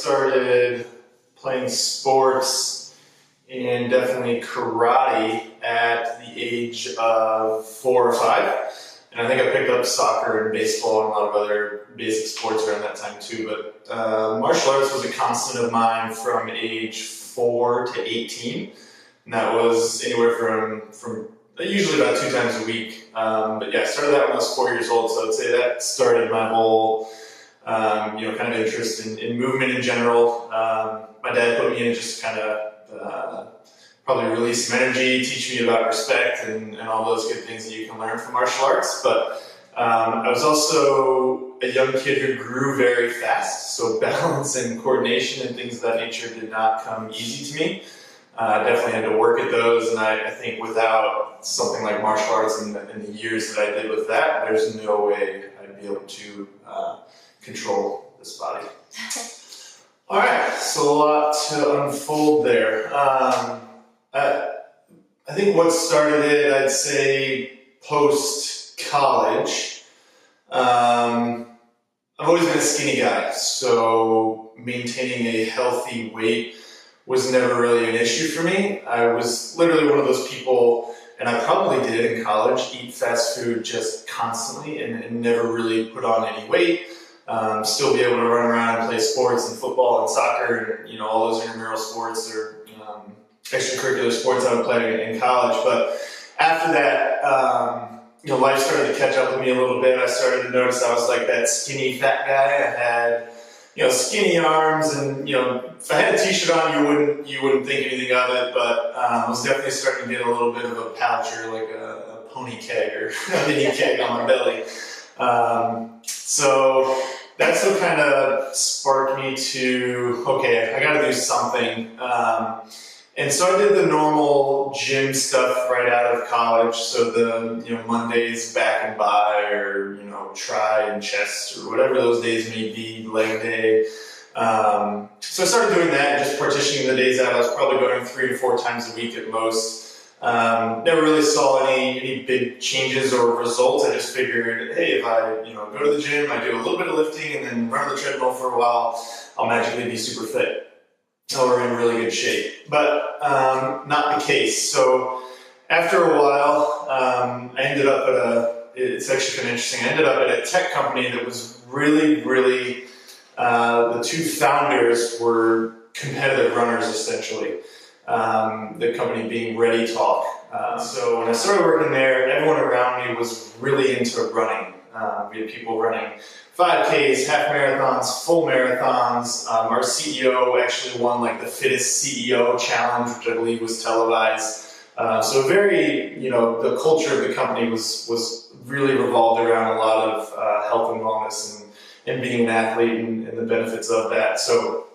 started playing sports and definitely karate at the age of 4 or 5. And I think I picked up soccer and baseball and a lot of other basic sports around that time too. But martial arts was a constant of mine from age 4 to 18. And that was anywhere from usually about 2 times a week. But yeah, I started that when I was 4 years old. So I would say that started my whole, kind of interest in movement in general. My dad put me in just kind of probably release some energy, teach me about respect and all those good things that you can learn from martial arts. But I was also a young kid who grew very fast. So balance and coordination and things of that nature did not come easy to me. I definitely had to work at those, and I think without something like martial arts and the years that I did with that, there's no way I'd be able to control this body. All right, so a lot to unfold there. I think what started it, I'd say post-college. I've always been a skinny guy, so maintaining a healthy weight was never really an issue for me. I was literally one of those people, and I probably did in college, eat fast food just constantly and never really put on any weight. Still be able to run around and play sports and football and soccer and all those intramural sports or extracurricular sports I would play in college. But after that, life started to catch up with me a little bit. I started to notice I was like that skinny fat guy. I had skinny arms, and if I had a t-shirt on, you wouldn't think anything of it, but I was definitely starting to get a little bit of a poucher, like a pony keg or a mini keg on my belly. So that's what kind of sparked me to, okay, I got to do something. And so I did the normal gym stuff right out of college. So the Mondays back and by, or try and chest, or whatever those days may be, leg day. So I started doing that and just partitioning the days out. I was probably going 3 to 4 times a week at most. Never really saw any big changes or results. I just figured, hey, if I go to the gym, I do a little bit of lifting, and then run on the treadmill for a while, I'll magically be super fit or in really good shape. But not the case. So after a while, I ended up it's actually kind of interesting, I ended up at a tech company that was really, really, the 2 founders were competitive runners essentially. The company being Ready Talk. So when I started working there, everyone around me was really into running. We had people running 5Ks, half marathons, full marathons. Our CEO actually won like the fittest CEO challenge, which I believe was televised. So very, the culture of the company was really revolved around a lot of health and wellness and being an athlete and the benefits of that. So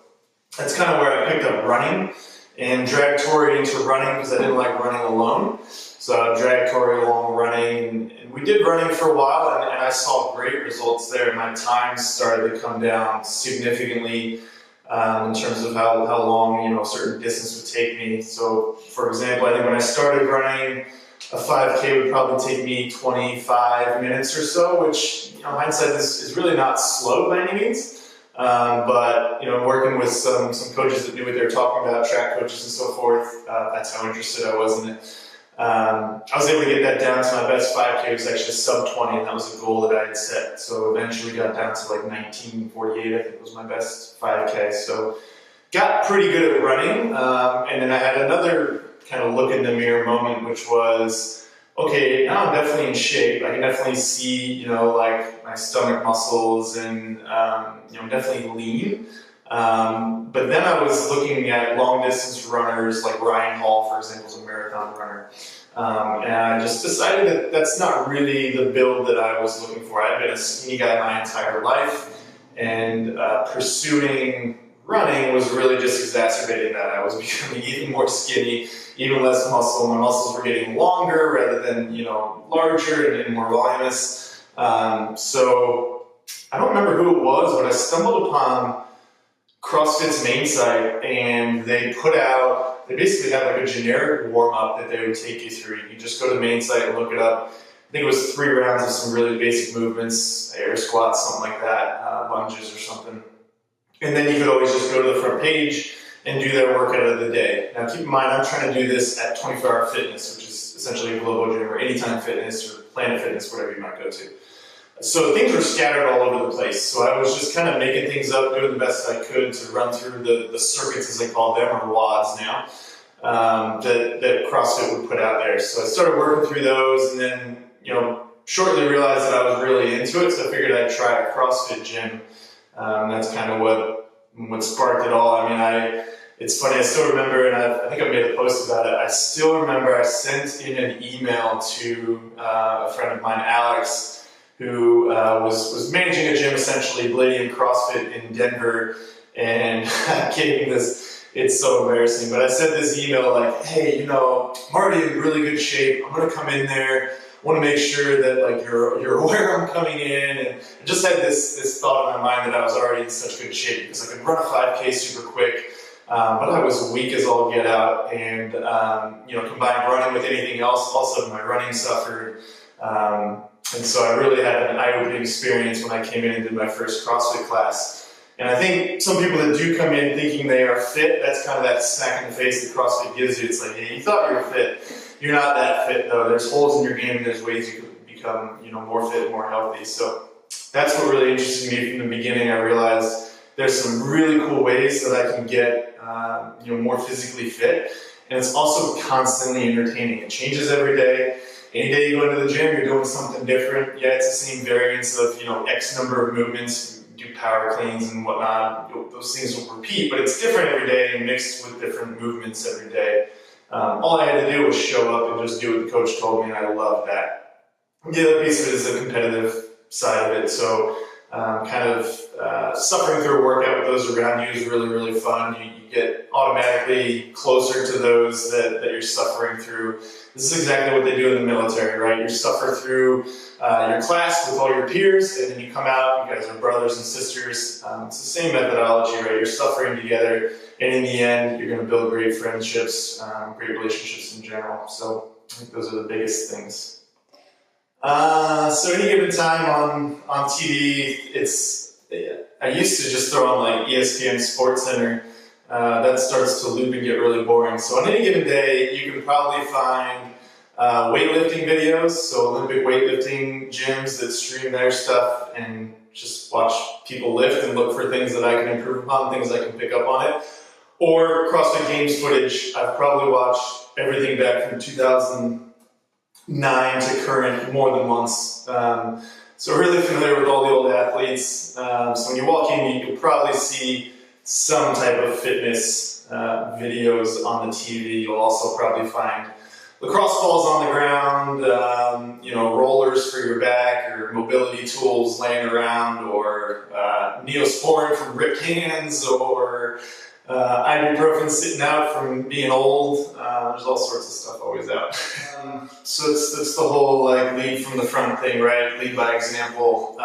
that's kind of where I picked up running and dragged Tori into running because I didn't like running alone. So I dragged Tori along running, and we did running for a while, and I saw great results there. My times started to come down significantly in terms of how long a certain distance would take me. So, for example, I think when I started running, a 5K would probably take me 25 minutes or so, which hindsight is really not slow by any means. But working with some coaches that knew what they were talking about, track coaches and so forth, that's how interested I was in it. I was able to get that down to my best 5K was actually sub 20, and that was a goal that I had set. So eventually got down to like 19:48, I think was my best 5K. So got pretty good at running. And then I had another kind of look in the mirror moment, which was, okay, now I'm definitely in shape. I can definitely see, like my stomach muscles, and I'm definitely lean. But then I was looking at long distance runners like Ryan Hall, for example, is a marathon runner. And I just decided that that's not really the build that I was looking for. I've been a skinny guy my entire life, and pursuing running was really just exacerbating that. I was becoming even more skinny, even less muscle. My muscles were getting longer rather than, larger and more voluminous. So I don't remember who it was, but I stumbled upon CrossFit's main site, and they basically had like a generic warm-up that they would take you through. You can just go to the main site and look it up. I think it was 3 rounds of some really basic movements, air squats, something like that, lunges or something. And then you could always just go to the front page and do their workout of the day. Now keep in mind, I'm trying to do this at 24-hour Fitness, which is essentially a global gym, or Anytime Fitness, or Planet Fitness, whatever you might go to. So things were scattered all over the place. So I was just kind of making things up, doing the best I could to run through the circuits, as I call them, or WODs now, that CrossFit would put out there. So I started working through those, and then, shortly realized that I was really into it, so I figured I'd try a CrossFit gym. That's kind of what sparked it all. I mean, it's funny, I still remember, and I think I made a post about it, I still remember I sent in an email to a friend of mine, Alex, who was managing a gym, essentially, Bladian CrossFit in Denver, and I gave him this, it's so embarrassing, but I sent this email like, hey, I'm already in really good shape, I'm going to come in there, I want to make sure that you're aware I'm coming in, and I just had this thought in my mind that I was already in such good shape because I could run a 5K super quick, but I was weak as all get out, and combined running with anything else, also my running suffered, and so I really had an eye-opening experience when I came in and did my first CrossFit class. And I think some people that do come in thinking they are fit, that's kind of that smack in the face that CrossFit gives you. It's like, hey, you thought you were fit. You're not that fit, though. There's holes in your game, and there's ways you could become, more fit, more healthy. So that's what really interested me from the beginning. I realized there's some really cool ways that I can get, more physically fit. And it's also constantly entertaining. It changes every day. Any day you go into the gym, you're doing something different. Yeah, it's the same variance of, X number of movements, do power cleans and whatnot. Those things will repeat, but it's different every day and mixed with different movements every day. All I had to do was show up and just do what the coach told me, and I loved that. The other piece of it is the competitive side of it. So suffering through a workout with those around you is really, really fun. You get automatically closer to those that you're suffering through. This is exactly what they do in the military, right? You suffer through your class with all your peers, and then you come out, you guys are brothers and sisters. It's the same methodology, right? You're suffering together, and in the end, you're going to build great friendships, great relationships in general. So I think those are the biggest things. So any given time on TV, I used to just throw on ESPN SportsCenter. That starts to loop and get really boring. So on any given day, you can probably find weightlifting videos, so Olympic weightlifting gyms that stream their stuff, and just watch people lift and look for things that I can improve upon, things I can pick up on it. Or CrossFit Games footage. I've probably watched everything back from 2009 to current more than once. So really familiar with all the old athletes. So when you walk in, you'll probably see some type of fitness videos on the TV. You'll also probably find lacrosse balls on the ground, rollers for your back, or mobility tools laying around, or Neosporin from ripped hands, or ibuprofen sitting out from being old. There's all sorts of stuff always out. So it's the whole lead from the front thing, right? Lead by example.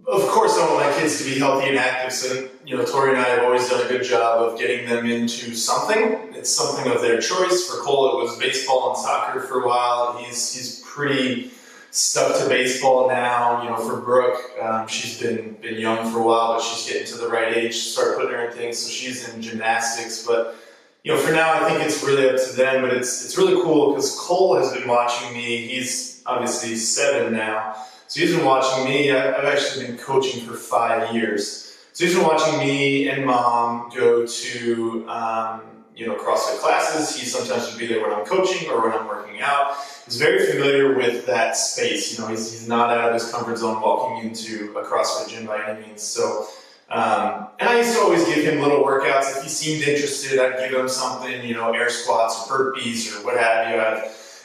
Of course, I want my kids to be healthy and active, so Tori and I have always done a good job of getting them into something. It's something of their choice. For Cole, it was baseball and soccer for a while. He's pretty stuck to baseball now. For Brooke, she's been young for a while, but she's getting to the right age to start putting her in things, so she's in gymnastics. But for now, I think it's really up to them. But it's really cool because Cole has been watching me. He's obviously 7 now. So he's been watching me. I've actually been coaching for 5 years. So he's been watching me and Mom go to, CrossFit classes. He sometimes would be there when I'm coaching or when I'm working out. He's very familiar with that space. He's not out of his comfort zone walking into a CrossFit gym by any means. So, and I used to always give him little workouts. If he seemed interested, I'd give him something, air squats or burpees or what have you.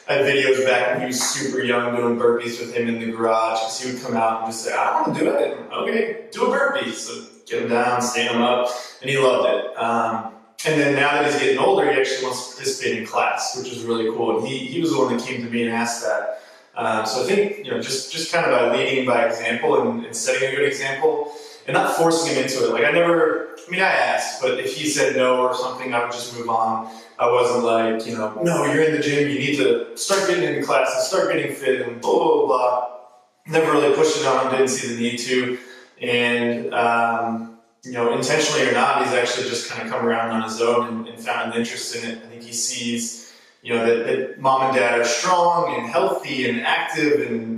I had videos back when he was super young doing burpees with him in the garage, because he would come out and just say, I want to do it. Okay, do a burpee. So get him down, stand him up, and he loved it. And then now that he's getting older, he actually wants to participate in class, which is really cool. And he was the one that came to me and asked that. So I think, just kind of by leading by example and setting a good example and not forcing him into it. I asked, but if he said no or something, I would just move on. I wasn't no, you're in the gym, you need to start getting into classes, start getting fit, and blah, blah, blah. Never really pushed it on him, didn't see the need to. And, intentionally or not, he's actually just kind of come around on his own and found an interest in it. I think he sees, that mom and dad are strong and healthy and active, and,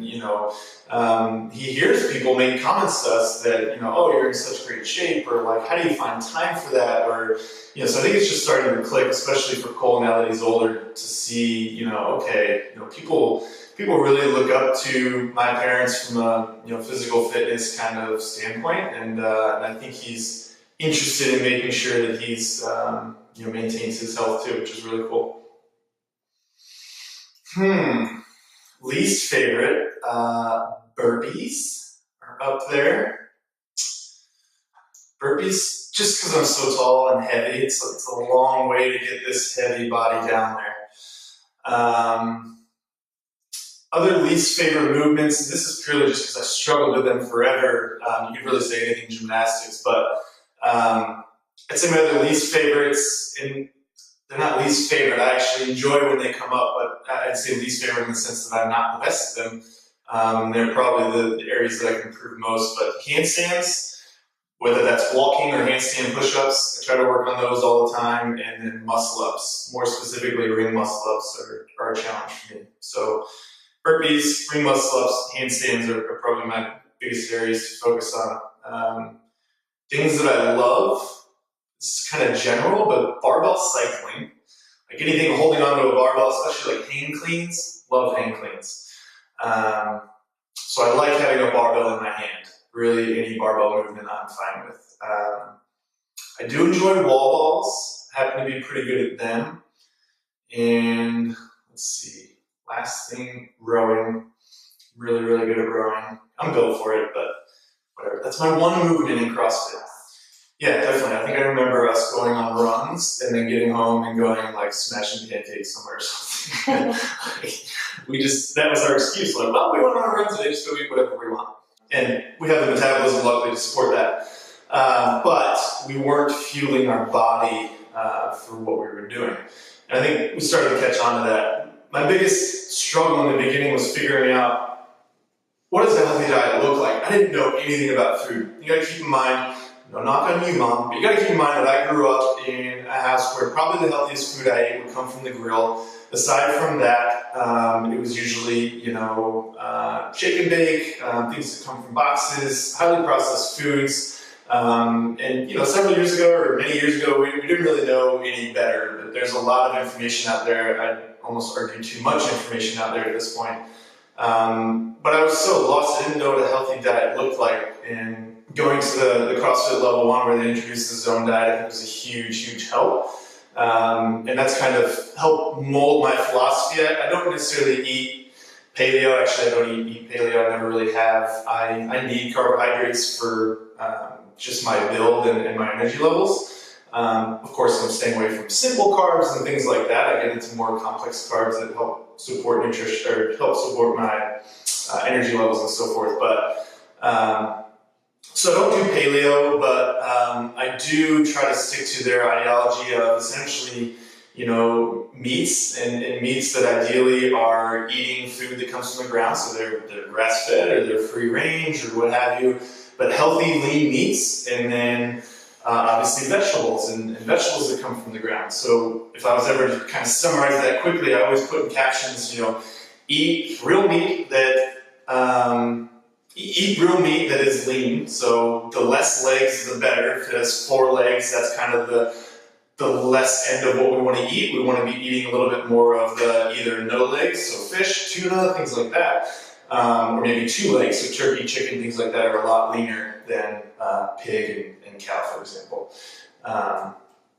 he hears people make comments to us that, oh, you're in such great shape, or like, how do you find time for that? Or, so I think it's just starting to click, especially for Cole now that he's older, to see, okay, people really look up to my parents from a physical fitness kind of standpoint, and I think he's interested in making sure that he's maintains his health too, which is really cool. Least favorite, burpees are up there. Burpees, just because I'm so tall and heavy, it's a long way to get this heavy body down there. Other least favorite movements, and this is purely just because I struggled with them forever. You could really say anything gymnastics, but I'd say my other least favorites, and they're not least favorite, I actually enjoy when they come up, but I'd say least favorite in the sense that I'm not the best at them. They're probably the areas that I can improve most, but handstands, whether that's walking or handstand push-ups, I try to work on those all the time, and then muscle-ups, more specifically ring muscle-ups are a challenge for me. So burpees, ring muscle-ups, handstands are probably my biggest areas to focus on. Things that I love, this is kind of general, but barbell cycling. Like anything holding onto a barbell, especially like hang cleans, love hang cleans. So I like having a barbell in my hand. Really, any barbell movement I'm fine with. I do enjoy wall balls. I happen to be pretty good at them. And let's see, last thing, rowing. Really, really good at rowing. I'm built for it, but whatever. That's my one movement in CrossFit. Yeah, definitely. I think I remember us going on runs and then getting home and going and like smashing pancakes somewhere or something. That was our excuse. Like, well, we went on a run today, just go eat whatever we want. And we have the metabolism, luckily, to support that. But we weren't fueling our body for what we were doing. And I think we started to catch on to that. My biggest struggle in the beginning was figuring out, what does a healthy diet look like? I didn't know anything about food. You gotta keep in mind, no knock on you, Mom, but you gotta keep in mind that I grew up in a house where probably the healthiest food I ate would come from the grill. Aside from that, it was usually, shake and bake, things that come from boxes, highly processed foods. Several years ago, or many years ago, we didn't really know any better. But there's a lot of information out there. I'd almost argue too much information out there at this point. But I was so lost, I didn't know what a healthy diet looked like. And going to the CrossFit level 1 where they introduced the zone diet, I think was a huge, huge help. And that's kind of helped mold my philosophy. I don't necessarily eat paleo. Actually, I don't eat paleo. I never really have. I need carbohydrates for just my build and my energy levels. Of course, I'm staying away from simple carbs and things like that. I get into more complex carbs that help support nutrition or help support my energy levels and so forth. But so I don't do paleo, but I do try to stick to their ideology of essentially, meats and meats that ideally are eating food that comes from the ground. So they're grass-fed or they're free range or what have you, but healthy, lean meats, and then obviously vegetables and vegetables that come from the ground. So if I was ever to kind of summarize that quickly, I always put in captions, eat real meat that eat real meat that is lean. So the less legs, the better. If it has 4 legs, that's kind of the less end of what we want to eat. We want to be eating a little bit more of the either no legs, so fish, tuna, things like that. Or maybe 2 legs, so turkey, chicken, things like that are a lot leaner than pig and cow, for example.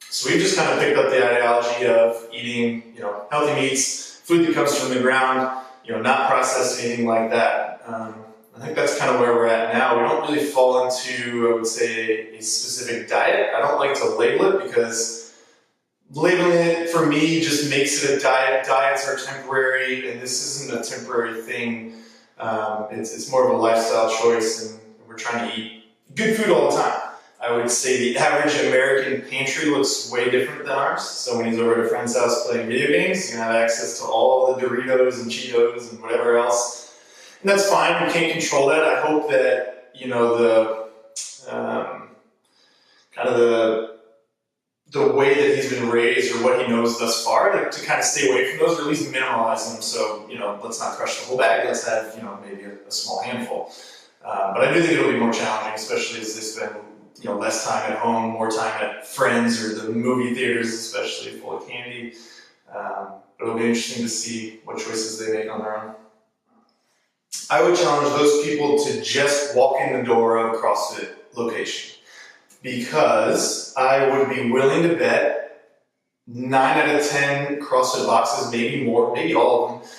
So we've just kind of picked up the ideology of eating, healthy meats, food that comes from the ground, not processed, anything like that. I think that's kind of where we're at now. We don't really fall into, I would say, a specific diet. I don't like to label it because labeling it for me just makes it a diet. Diets are temporary, and this isn't a temporary thing. It's more of a lifestyle choice, and we're trying to eat good food all the time. I would say the average American pantry looks way different than ours. So when he's over at a friend's house playing video games, he's going to have access to all the Doritos and Cheetos and whatever else. And that's fine. We can't control that. I hope that, kind of the way that he's been raised or what he knows thus far to kind of stay away from those or at least minimalize them. So, let's not crush the whole bag. Let's have, maybe a small handful. But I do think it'll be more challenging, especially as they spend, less time at home, more time at friends or the movie theaters, especially full of candy. But it'll be interesting to see what choices they make on their own. I would challenge those people to just walk in the door of a CrossFit location, because I would be willing to bet 9 out of 10 CrossFit boxes, maybe more, maybe all of them,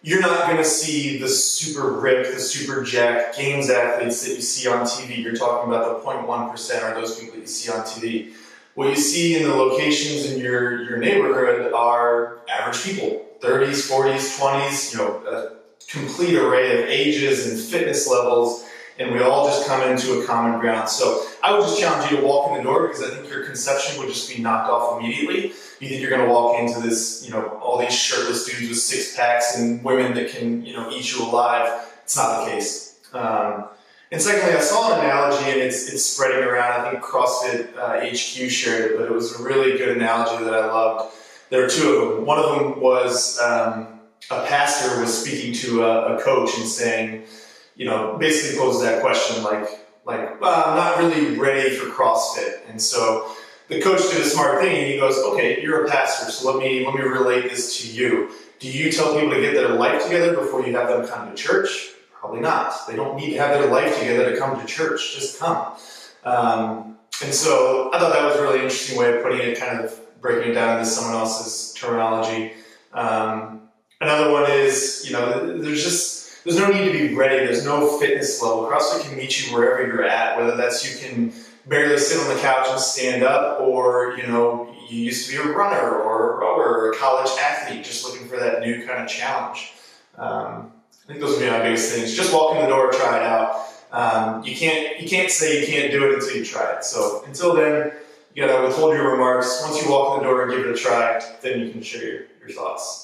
you're not going to see the super ripped, the super jacked games athletes that you see on TV. You're talking about the 0.1% are those people that you see on TV. What you see in the locations in your neighborhood are average people, 30s, 40s, 20s, a complete array of ages and fitness levels, and we all just come into a common ground. So I would just challenge you to walk in the door, because I think your conception would just be knocked off immediately. You think you're going to walk into this, all these shirtless dudes with six packs and women that can, eat you alive. It's not the case. And secondly, I saw an analogy, and it's spreading around. I think CrossFit HQ shared it, but it was a really good analogy that I loved. There are two of them. One of them was a pastor was speaking to a coach and saying, basically posed that question like, well, I'm not really ready for CrossFit. And so the coach did a smart thing, and he goes, okay, you're a pastor, so let me relate this to you. Do you tell people to get their life together before you have them come to church? Probably not. They don't need to have their life together to come to church. Just come. And so I thought that was a really interesting way of putting it, kind of breaking it down into someone else's terminology. Another one is, there's no need to be ready. There's no fitness level. CrossFit can meet you wherever you're at, whether that's you can barely sit on the couch and stand up, or, you used to be a runner or a rower or a college athlete just looking for that new kind of challenge. I think those would be my biggest things. Just walk in the door, try it out. You can't say you can't do it until you try it. So until then, you gotta withhold your remarks. Once you walk in the door and give it a try, then you can share your thoughts.